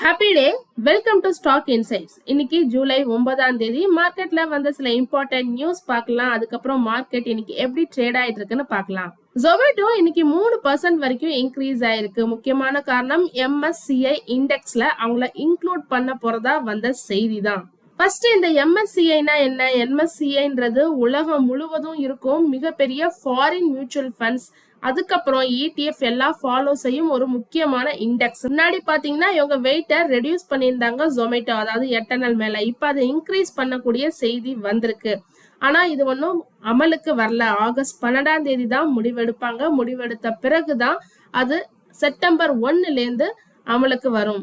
Happy day. Welcome to stock insights. இன்னைக்கு July 9ஆம் தேதி மார்க்கெட்ல வந்த சில இம்பார்ட்டன்ட் நியூஸ் பார்க்கலாம். அதுக்கப்புறம் மார்க்கெட் இன்னைக்கு எப்படி ட்ரேட் ஆயிட்டு இருக்குன்னு பார்க்கலாம். ஜொமேட்டோ இன்னைக்கு 3% வரைக்கும் இன்க்ரீஸ் ஆயிருக்கு. முக்கியமான காரணம் MSCI இண்டெக்ஸ்ல அவங்கள இன்க்ளூட் பண்ண போறதா வந்த செய்தி தான். ஃபர்ஸ்ட் இந்த MSCIனா என்ன? MSCIன்றது உலகம் முழுவதும் இருக்கும் மிகப்பெரிய ஃபாரின் மியூச்சுவல் ஃபண்ட்ஸ், அதுக்கப்புறம் ETF எல்லாம் ஃபாலோ செய்யும் ஒரு முக்கியமான இண்டெக்ஸ். முன்னாடி பாத்தீங்கன்னா இவங்க வெயிட்டை ரெடியூஸ் பண்ணியிருந்தாங்க ஜொமேட்டோ, அதாவது எட்டர்னல் மேல. இப்ப அதை இன்க்ரீஸ் பண்ணக்கூடிய செய்தி வந்திருக்கு. ஆனா இது ஒன்றும் அமலுக்கு வரல. ஆகஸ்ட் 12ஆம் தேதி தான் முடிவெடுப்பாங்க. முடிவெடுத்த பிறகுதான் அது செப்டம்பர் 1லேருந்து அமலுக்கு வரும்.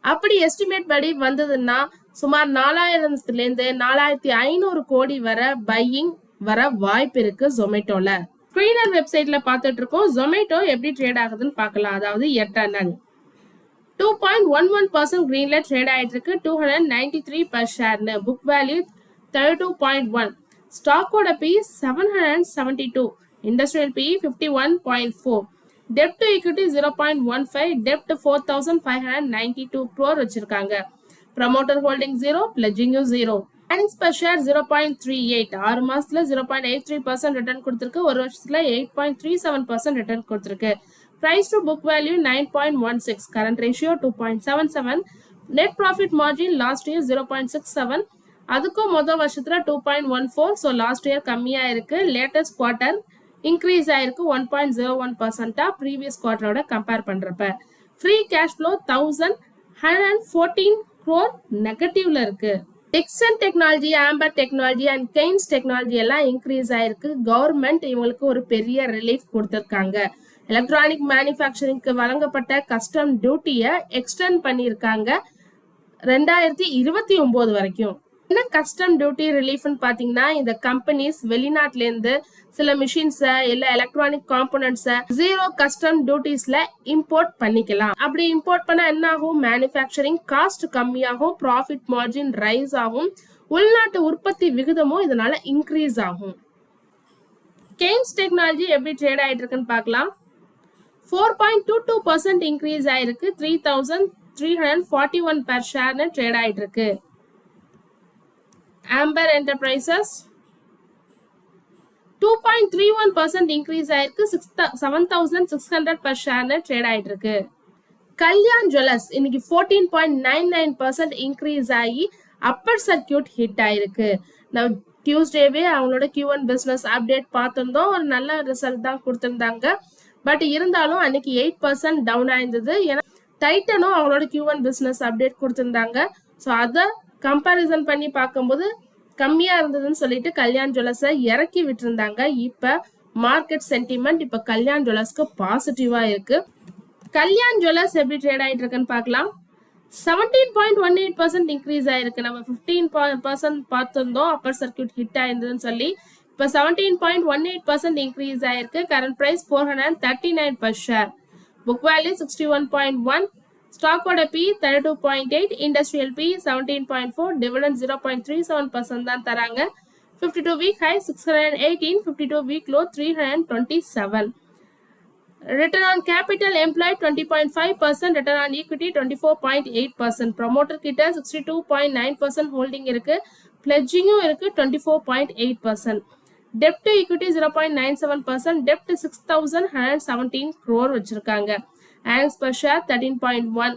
அப்படி எஸ்டிமேட் படி வந்ததுன்னா சுமார் 4000லேருந்து 4500 கோடி வர பையிங் வர வாய்ப்பு இருக்கு ஜொமேட்டோல. ஸ்கிரீனர் வெப்சைட்ல பார்த்துட்டு இருக்கோம். ஜொமேட்டோ எப்படி ட்ரேட் ஆகுதுன்னு பார்க்கலாம். அதாவது எட்டர்னல் 2.11% கிரீன்ல ட்ரேட் ஆயிட்டு இருக்கு. 293 பர் ஷேர்னு. Book value 32.1. ஸ்டாக்கோட பி 772. Industrial P 51.4. டெப்ட் டு ஈக்விட்டி 0.15. டெப்ட் 4592 crore வச்சிருக்காங்க. ப்ரமோட்டர் ஹோல்டிங் 0, பிளட்ஜிங்கும் 0. earnings per share 0.38. 6 மாசத்துல 0.83% ரிட்டர்ன் கொடுத்திருக்கு. ஒரு வருஷத்துல 8.37% ரிட்டர்ன் கொடுத்திருக்கு. Price to book value 9.16. Current ratio 2.77. Net profit margin last year 0.67. அதுக்கும் முதல் வருஷத்துல 2.14. ஸோ லாஸ்ட் இயர் கம்மியா இருக்கு. லேட்டஸ்ட் குவார்டர் இன்க்ரீஸ் ஆயிருக்கு 1.01% ப்ரீவியஸ் குவார்டரோட கம்பேர் பண்றப்ப. ஃப்ரீ கேஷ் ஃப்ளோ 1114 crore நெகட்டிவ்ல இருக்கு. Dixon technology, Amber technology and Kaynes technology எல்லாம் இன்க்ரீஸ் ஆயிருக்கு. கவர்மெண்ட் இவங்களுக்கு ஒரு பெரிய ரிலீஃப் கொடுத்திருக்காங்க. எலக்ட்ரானிக் மேனுஃபேக்சரிங்க்கு வழங்கப்பட்ட கஸ்டம் டியூட்டியை எக்ஸ்டெண்ட் பண்ணியிருக்காங்க 2029 வரைக்கும். என்ன கஸ்டம் டியூட்டி ரிலீஃப்னு பாத்தீங்கன்னா, இந்த கம்பெனிஸ் வெளிநாட்டுல இருந்து சில மிஷின்ஸை இல்ல எலக்ட்ரானிக் காம்போனன்ட்ஸை 0 கஸ்டம் டியூட்டிஸ்ல இம்போர்ட் பண்ணிக்கலாம். அப்படி இம்போர்ட் பண்ண என்ன ஆகும்? மேனுஃபேக்சரிங் காஸ்ட் கம்மியாகும், ப்ராஃபிட் மார்ஜின் ரைஸ் ஆகும், உள்நாட்டு உற்பத்தி விகிதமும் இதனால இன்க்ரீஸ் ஆகும். கெய்ன்ஸ் டெக்னாலஜி எப்படி ட்ரேட் ஆயிட்டு இருக்குன்னு பார்க்கலாம். 4.22% இன்க்ரீஸ் ஆயிருக்கு. 3341 per ஷேர்னு ட்ரேட் ஆயிட்டு இருக்கு. ஆம்பர் என்டர்பிரைசஸ் 2.31% இன்க்ரீஸ் ஆயிருக்கு. 7600 per ஷேர்னு ட்ரேட் ஆயிட்டு இருக்கு. கல்யாண் ஜுவல்லர்ஸ் இன்னைக்கு 14.99% இன்க்ரீஸ் ஆகி அப்பர் சர்க்கியூட் ஹிட் ஆயிருக்கு. டியூஸ்டேவே அவங்களோட Q1 பிசினஸ் அப்டேட் பார்த்திருந்தோம். ஒரு நல்ல ரிசல்ட் தான் கொடுத்திருந்தாங்க. பட் இருந்தாலும் அன்னைக்கு 8% டவுன் ஆயிருந்தது. ஏன்னா டைட்டனும் அவங்களோட Q1 பிசினஸ் அப்டேட் கொடுத்திருந்தாங்க. ஸோ அதை கம்பேரிசன் பண்ணி பார்க்கும்போது கம்மியா இருந்ததுன்னு சொல்லிட்டு கல்யாண் ஜுவல்லர்ஸை இறக்கி விட்டுருந்தாங்க. இப்ப மார்க்கெட் சென்டிமெண்ட் இப்ப கல்யாண் ஜுவல்லர்ஸ்க்கு பாசிட்டிவா இருக்கு. கல்யாண் ஜுவல்லர்ஸ் எப்படி ட்ரேட் ஆயிட்டு இருக்குன்னு பார்க்கலாம். 17.18% இன்க்ரீஸ் ஆயிருக்கு. நம்ம 15% பார்த்திருந்தோம் அப்பர் சர்க்கியூட் ஹிட் ஆயிருந்ததுன்னு சொல்லி. இப்ப 17.18% இன்க்ரீஸ் ஆயிருக்கு. Current price 439 per share. Book value 61.1. ஸ்டாக்கோட பி 32.8. Industrial B 17.4. டிவிடெண்ட் 0.37% தான் தராங்க. 52 week high 618. 52 week low 327. Return on capital employed 20.5%. Return on equity 24.8%. Promoter கிட்ட 62.9% ஹோல்டிங் இருக்கு. பிளட்ஜிங்கும் இருக்கு 24.8%. டெப்ட் டு ஈக்விட்டி 0.97%. டெப்ட் 6117 crore வச்சிருக்காங்க. earnings per share 13.1.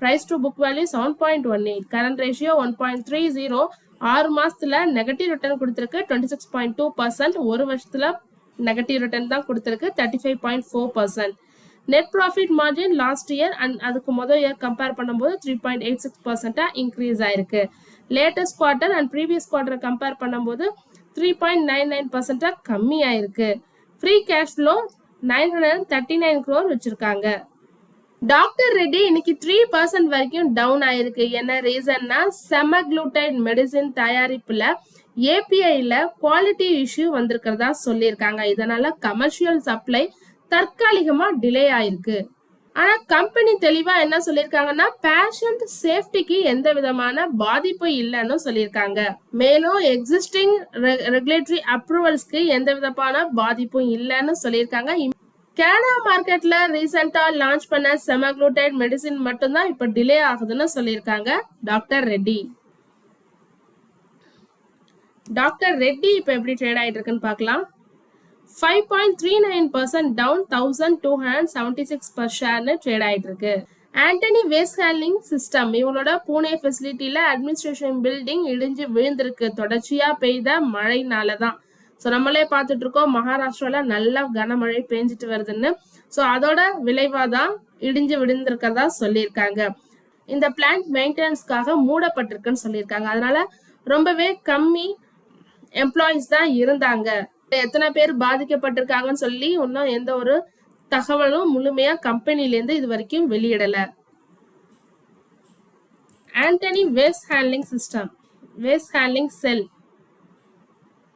price to book value 7.18. current ratio 1.30. 6 மாசத்துல negative return கொடுத்திருக்கு 26.2%. ஒரு வருஷத்துல நெகட்டிவ் ரிட்டர்ன் தான் கொடுத்திருக்கு 35.4%. Net profit margin last year and அதுக்கு முதல் இயர் கம்பேர் பண்ணும்போது 3.86% இன்க்ரீஸ் ஆயிருக்கு. லேட்டஸ்ட் குவார்டர் அண்ட் ப்ரீவியஸ் குவார்டரை கம்பேர் பண்ணும்போது 3.99% கம்மி ஆயிருக்கு. ஃப்ரீ கேஷ் ஃப்ளோ 939 crore வச்சிருக்காங்க. டாக்டர் ரெட்டி இன்னைக்கு 3% வரைக்கும் டவுன் ஆயிருக்கு. என்ன ரீசன்னா, செமக்ளூடைட் மெடிசின் தயாரிப்புல APIல குவாலிட்டி இஷ்யூ வந்திருக்கிறதா சொல்லியிருக்காங்க. இதனால கமர்ஷியல் சப்ளை தற்காலிகமா டிலே ஆயிருக்கு. ஆனா கம்பெனி தெளிவா என்ன சொல்லியிருக்காங்கன்னா, பேஷண்ட் சேஃப்டிக்கு எந்த விதமான பாதிப்பு இல்லைன்னு சொல்லியிருக்காங்க. மேலும் எக்ஸிஸ்டிங் ரெகுலேட்டரி அப்ரூவல்ஸ்க்கு எந்த விதமான பாதிப்பும் இல்லைன்னு சொல்லியிருக்காங்க. கனடா மார்க்கெட்ல ரீசெண்டா லான்ச் பண்ண செமாக்ளூடைட் மெடிசின் மட்டும்தான் இப்ப டிலே ஆகுதுன்னு சொல்லியிருக்காங்க டாக்டர் ரெட்டி. டாக்டர் ரெட்டி இப்ப எப்படி ட்ரேட் ஆயிட்டு இருக்குன்னு பார்க்கலாம். 5.39% டவுன் 1276 per ஷேர்னு ட்ரேட் ஆயிட்டு இருக்கு. ஆண்டனி வேஸ்ட் ஹேண்ட்லிங் சிஸ்டம் இவங்களோட பூனே ஃபெசிலிட்டியில அட்மினிஸ்ட்ரேஷன் பில்டிங் இடிஞ்சு விழுந்திருக்கு. தொடர்ச்சியா பெய்த மழைனால தான். ஸோ நம்மளே பார்த்துட்டு இருக்கோம் மகாராஷ்டிரால நல்லா கனமழை பெஞ்சிட்டு வருதுன்னு. ஸோ அதோட விளைவாக தான் இடிஞ்சு விழுந்திருக்கிறதா சொல்லியிருக்காங்க. இந்த பிளான்ட் மெயின்டெனன்ஸ்க்காக மூடப்பட்டிருக்குன்னு சொல்லியிருக்காங்க. அதனால ரொம்பவே கம்மி எம்ப்ளாயிஸ் தான் இருந்தாங்க. எத்தனை பேர் பாதிக்கப்பட்டிருக்காங்கன்னு சொல்லி இன்னும் எந்த ஒரு தகவலும் முழுமையா கம்பெனிலேருந்து இது வரைக்கும் வெளியிடல. Antony waste handling system waste handling cell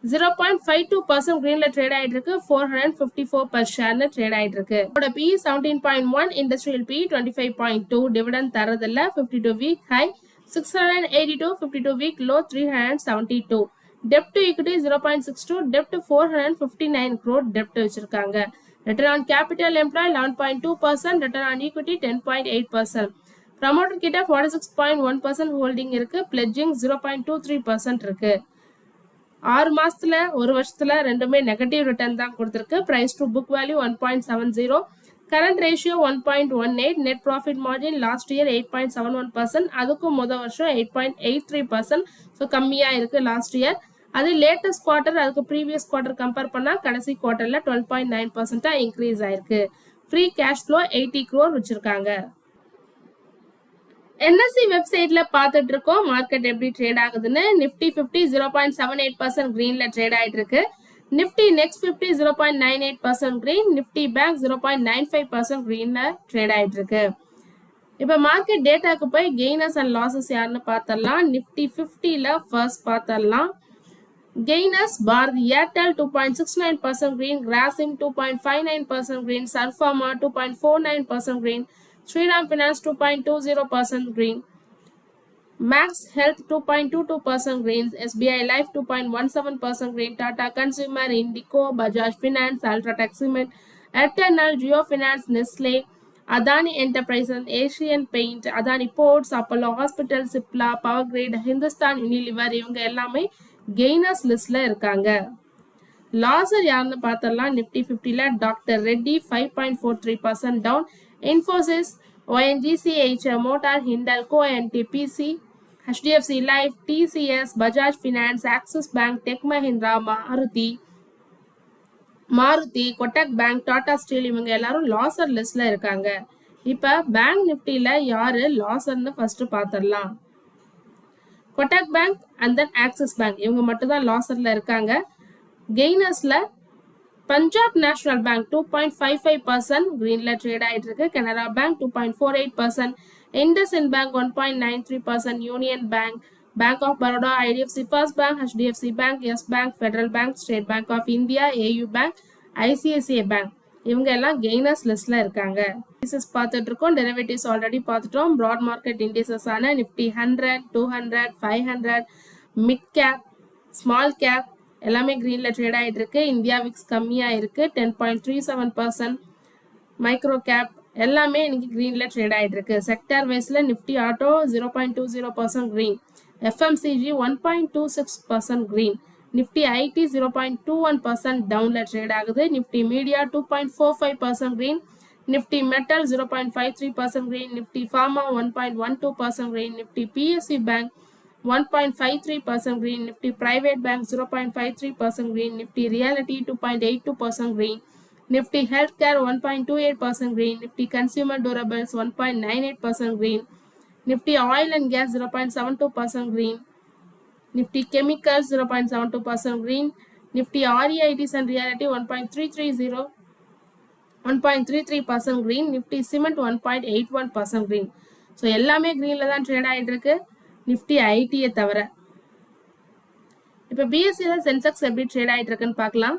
0.52% greenல ட்ரேட் ஆயிட்டு இருக்கு. 454 per ஷேர்னு ட்ரேட் ஆயிட்டு இருக்கு. இதோட PE 17.1, இண்டஸ்ட்ரியல் PE 25.2, டிவிடெண்ட் தரதில்ல. 52 வீக் ஹை 682, 52 வீக் லோ 372. டெப்ட் டு ஈக்விட்டி 0.62, டெப்ட் 459 crore டெப்ட் வச்சிருக்காங்க. Return on capital employ 11.2%, return on equity 10.8%. Promoter கிட்ட 46.1% ஹோல்டிங் இருக்கு. பிளெட்ஜிங் 0.23% இருக்கு. 6 மாசத்துல ஒரு வருஷத்துல ரெண்டுமே நெகட்டிவ் ரிட்டர்ன் தான் கொடுத்திருக்கு. Price to book value 1.70, current ratio 1.18, net profit margin last year 8.71%, அதுக்கும் முதல் வருஷம் 8.83%. ஸோ கம்மியா இருக்கு லாஸ்ட் இயர். அது லேட்டஸ்ட் குவார்டர் அதுக்கு ப்ரீவியஸ் குவார்டர் கம்பேர் பண்ணா கடைசி குவார்டர்ல 12.9% இன்க்ரீஸ் ஆயிருக்கு. ஃப்ரீ கேஷ் ஃப்ளோ 80 crore வச்சிருக்காங்க. NSE வெப்சைட்ல பார்த்துட்டு இருக்கோம் மார்க்கெட் எப்படி ட்ரேட் ஆகுதுன்னு. நிஃப்டி 50 0.78% கிரீன்ல ட்ரேட் ஆயிட்டு இருக்கு. Nifty Next 50 0.98% green. Nifty Bank 0.95% கிரீன்ல ட்ரேட் ஆயிட்டு இருக்கு. இப்ப மார்க்கெட் டேட்டாக்கு போய் கெய்னர்ஸ் அண்ட் லாசஸ் யாருன்னு பார்த்தரலாம். நிஃப்டி 50ல ஃபர்ஸ்ட் பார்த்தரலாம். Gainers Bharti Airtel 2.69% green, Grasim 2.59% green, சர்ஃபார்மா 2.49% green, Shriram Finance 2.20% green, Max Health 2.22% green, SBI Life 2.17% green, Tata Consumer, IndiGo, Bajaj Finance, UltraTech Cement, Airtel, Jio Finance, Nestle, Adani Enterprises, Asian Paint, Adani Ports, Apollo Hospital, Cipla, Power Grid, Hindustan Unilever இவங்க எல்லாமே gainers லிஸ்ட்ல இருக்காங்க. Loser யாருன்னு பார்த்தரலாம். நிஃப்டி 50ல doctor Reddy 5.43% down. Infosys, ONGC, Motor, Hindalco, NTPC, HDFC Life, TCS, Bajaj Finance, Axis Bank, Tech Mahindra, Maruti, Kotak Bank, Tata Steel இவங்க எல்லாரும் loser லிஸ்ட்ல இருக்காங்க. இப்ப பேங்க் நிஃப்டில யாரு லாசர்னு ஃபர்ஸ்ட் பார்த்தரலாம். Kotak Bank and then Axis Bank இவங்க மட்டும் தான் லாசர்ல இருக்காங்க. கெய்னர்ஸ்ல பஞ்சாப் நேஷனல் பேங்க் 2.55% கிரீன்ல ட்ரேட் ஆயிட்டு இருக்கு. Canara Bank 2.48%, IndusInd Bank 1.93%, Union Bank, Bank of Baroda, IDFC First Bank, HDFC Bank, Yes Bank, federal bank, State Bank of India, AU bank, ICICI bank இவங்க எல்லாம் கெய்னர்ஸ் லிஸ்ட்ல இருக்காங்க. இண்டிசஸ் பார்த்துட்டு இருக்கோம். டெரிவேட்டிவ்ஸ் ஆல்ரெடி பார்த்துட்டோம். பிராட் மார்க்கெட் இண்டிசஸ் ஆன Nifty 100, 200, 500, mid cap, small cap எல்லாமே கிரீன்ல ட்ரேட் ஆயிட்டு இருக்கு. இந்தியா விக்ஸ் கம்மியா இருக்கு 10.37%. மைக்ரோ கேப் எல்லாமே இன்னைக்கு கிரீன்ல ட்ரேட் ஆயிட்டு இருக்கு. செக்டார் வைஸ்ல நிஃப்டி ஆட்டோ 0.20% கிரீன், FMCG 1.26% கிரீன், நிஃப்டி ஐடி 0.21% டவுன்ல ட்ரேட் ஆகுது. Nifty media 2.45% green, Nifty metal 0.53% green, Nifty pharma 1.12% green, Nifty PSU bank 1.53% green, Nifty Private Bank 0.53% green, Nifty Realty 2.82% green, Nifty Healthcare 1.28% green, Nifty Consumer Durables 1.98% green, Nifty Oil and Gas 0.72% green, Nifty Chemicals 0.72% green, Nifty REITs and Realty 1.33% green, Nifty Cement 1.81% green. So எல்லாமே greenல தான் trade ஆயிட்டு இருக்கு. Nifty ஐடியை தவிர. இப்ப பிஎஸ்சில Sensex எப்படி trade ஆயிட்டு இருக்குன்னு பார்க்கலாம்.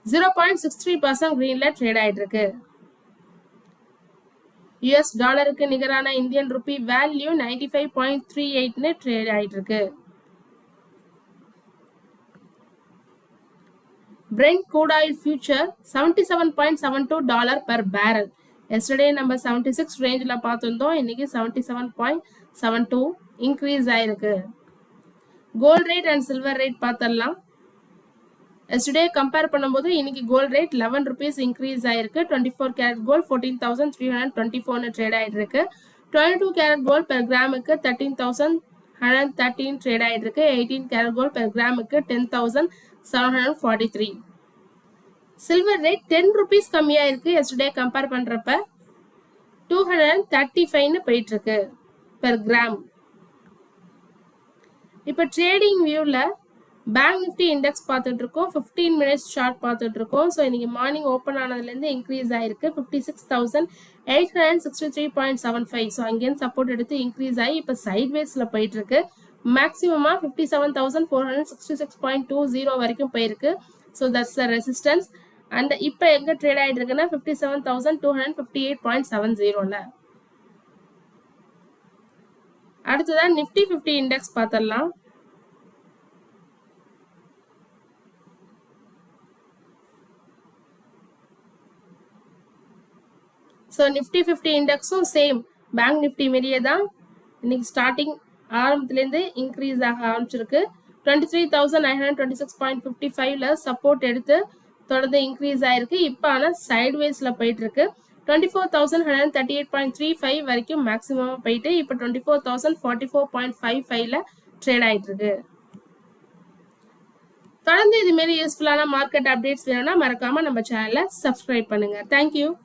0.63% கிரீன்ல ட்ரேட் ஆயிட்டு இருக்கு. US டாலருக்கு நிகரான இந்தியன் ரூபி வேல்யூ 95.38ன்னு ட்ரேட் ஆயிட்டு இருக்கு. Brent crude oil future $77.72 per barrel. Yesterday நம்ம 76 ரேஞ்சில் பார்த்துருந்தோம், இன்னைக்கு 77.72 இன்க்ரீஸ் ஆயிருக்கு. Gold rate and silver rate பார்த்துடலாம். yesterday கம்பேர் பண்ணும்போது இன்னைக்கு கோல்ட் ரேட் 11 rupees இன்க்ரீஸ் ஆயிருக்கு. 24 கேரட் கோல்ட் 14,324 ட்ரேட் ஆயிட்டு இருக்கு. 22 கேரட் கோல்ட் பெர் கிராமுக்கு 13,113 ட்ரேட் ஆயிட்டு இருக்கு. 18 கேரட் கோல்ட் பெர் கிராமுக்கு 10,743. சில்வர் ரேட் 10 rupees கம்மியா இருக்கு. yesterday கம்பேர் பண்றப்ப 235 போயிட்டு இருக்கு பெர் கிராம். இப்ப ட்ரேடிங் வியூல பேங்க் நிஃப்டி இண்டெக்ஸ் பார்த்துட்டு இருக்கோம். 15 minutes சார்ட் பார்த்துட்டு இருக்கோம். ஸோ இன்னைக்கு மார்னிங் ஓப்பன் ஆனதுலேருந்து இன்க்ரீஸ் ஆயிருக்கு 56,863.75. ஸோ அங்கேருந்து சப்போர்ட் எடுத்து இன்க்ரீஸ் ஆகி இப்போ சைட்வேஸ்ல போயிட்டு இருக்கு. மேக்ஸிமமா 57,466.20 வரைக்கும் போயிருக்கு. So that's the resistance. அண்ட் இப்போ எங்க ட்ரேட் ஆயிட்டு இருக்குன்னா 57,258.70ல. அடுத்ததான் நிஃப்டி 50 இண்டெக்ஸ் பார்த்துடலாம். ஸோ நிஃப்டி 50 இண்டெக்ஸும் சேம் பேங்க் நிஃப்டி மாரியே தான் இன்னைக்கு ஸ்டார்டிங் ஆரம்பத்துலேருந்து இன்க்ரீஸ் ஆக ஆரம்பிச்சிருக்கு. 23,926.55ல சப்போர்ட் எடுத்து தொடர்ந்து இன்க்ரீஸ் ஆயிருக்கு. இப்போ ஆனால் சைட்வேஸ்ல போயிட்டு இருக்கு. 24,138.35 வரைக்கும் மேக்ஸிமம் போயிட்டு இப்போ 24,044.55ல ட்ரேட் ஆயிட்டு இருக்கு. தொடர்ந்து இது மாரி யூஸ்ஃபுல்லான மார்க்கெட் அப்டேட்ஸ் வேணும்னா மறக்காம நம்ம சேனலை சப்ஸ்கிரைப் பண்ணுங்க. தேங்க்யூ.